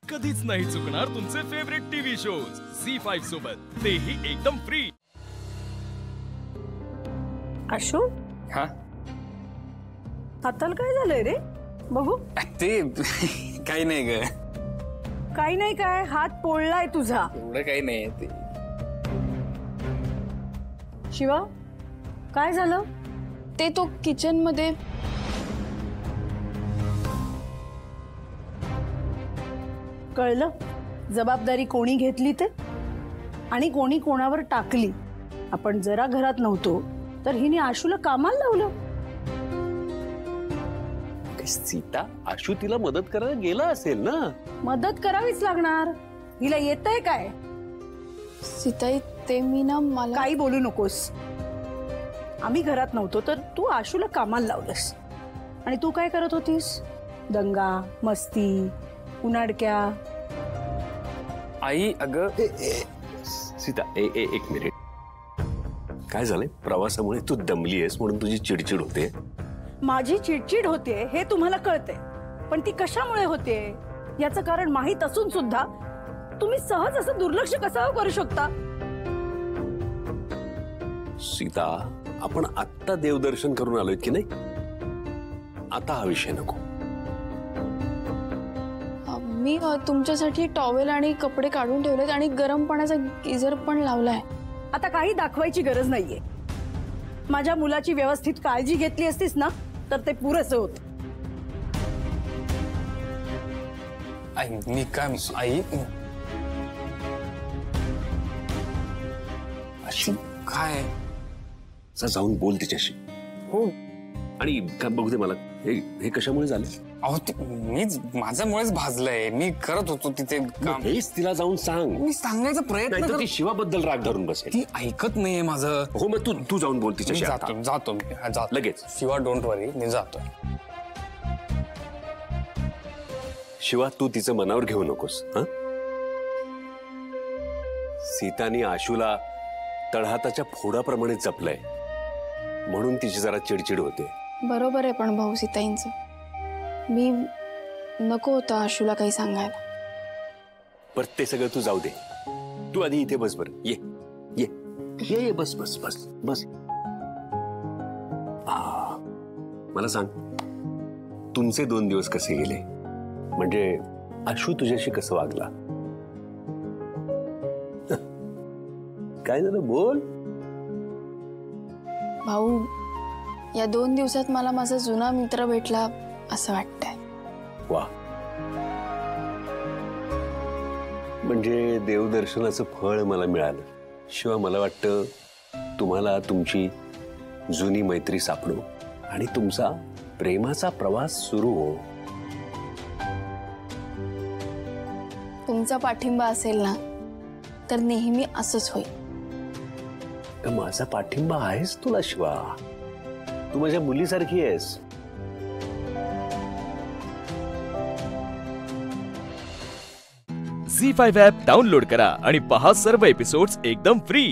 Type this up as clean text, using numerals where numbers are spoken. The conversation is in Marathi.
कधीच नाही चुकणार तुमचे फेवरेट टीव्ही शोज झी5 सोबत, तेही एकदम फ्री। आशू, हा हाताला काय झालंय रे? बघू। ते काही नाही ग। काही नाही काय, हात पोळलाय तुझा। एवढं काही नाही ते। शिवा, काय झालं? ते तो किचन मध्ये कळलं जबाबदारी कोणी घेतली ते आणि कोणी कोणावर टाकली। आपण जरा घरात नव्हतो तर हिने आशूला कामाला लावलं। सीता, आशू तिला मदत करायला गेला असेल ना? मदत करावीच लागणार, हिला येतंय काय? सीताई, ते मी ना मला काही बोलू नकोस। आम्ही घरात नव्हतो तर तू आशूला कामाला लावलंस आणि तू काय करत होतीस? दंगा, मस्ती, उनाडक्या। आई अगं सीता, एक मिनिट। काय झालंय? प्रवासामुळे तू दमली आहेस म्हणून तुझी चिडचिड होते। माझी चिडचिड होते हे तुम्हाला कळते, पण ती कशामुळे होते याचं कारण माहित असून सुद्धा तुम्ही सहज असं दुर्लक्ष कसं करू शकता? सीता, आपण आत्ता देवदर्शन करून आलोय की नाही? आता हा विषय नको। मी तुमच्यासाठी टॉवेल आणि कपडे काढून ठेवलेत आणि गरम पाण्याचा गीझर पण लावलाय। आता काही दाखवायची गरज नाहीये। माझ्या मुलाची व्यवस्थित काळजी घेतली असतीस ना तर ते पुरेसं होत। आई मी काय आई आशू, काय जाऊन बोल तिच्याशी। हो, आणि काय बघू दे मला, हे कशामुळे झालं? अहो मीच माझ्यामुळेच भाजलंय। मी करत होतो तिथे काम। हेच तिला जाऊन सांग। मी सांगायचा प्रयत्न नाही तर ती करत, शिवाबद्दल राग धरून बसेल। ती ऐकत नाहीये माझं। हो, मग तू जाऊन बोल तिच्याशी आता। जातो मी जातो लगेच। शिवा, डोंट वरी, मी जातो। शिवा, तू तिचं मनावर घेऊ नकोस। हं? सीतानी आशूला तळहाताच्या फोडाप्रमाणे जपलंय म्हणून तिची जरा चिडचिड होते। बरोबर आहे, पण भाऊ सीताईंचं मी नको होतं आशूला काही सांगायला। पर ते सगळं तू जाऊ दे। तू आधी इथे बस बर। ये ये ये ये, बस बस बस बस। मला सांग, तुमचे 2 दिवस कसे गेले? म्हणजे आशू तुझ्याशी कसं वागला? काय झालं? बोल। भाऊ, या 2 दिवसात मला माझा जुना मित्र भेटला असं वाटतंय। वा, म्हणजे देवदर्शनाचं फळ मला मिळालं। शिवाय मला वाटतं तुम्हाला तुमची जुनी मैत्री सापडो आणि तुमचा प्रेमाचा प्रवास सुरू हो। तुमचा पाठिंबा असेल ना तर नेहमी असंच होईल। माझा पाठिंबा आहेस तुला शिवा। तू माझ्या मुलीसारखी आहेस। झी5 ॲप डाउनलोड करा आणि पहा सर्व एपिसोड्स एकदम फ्री।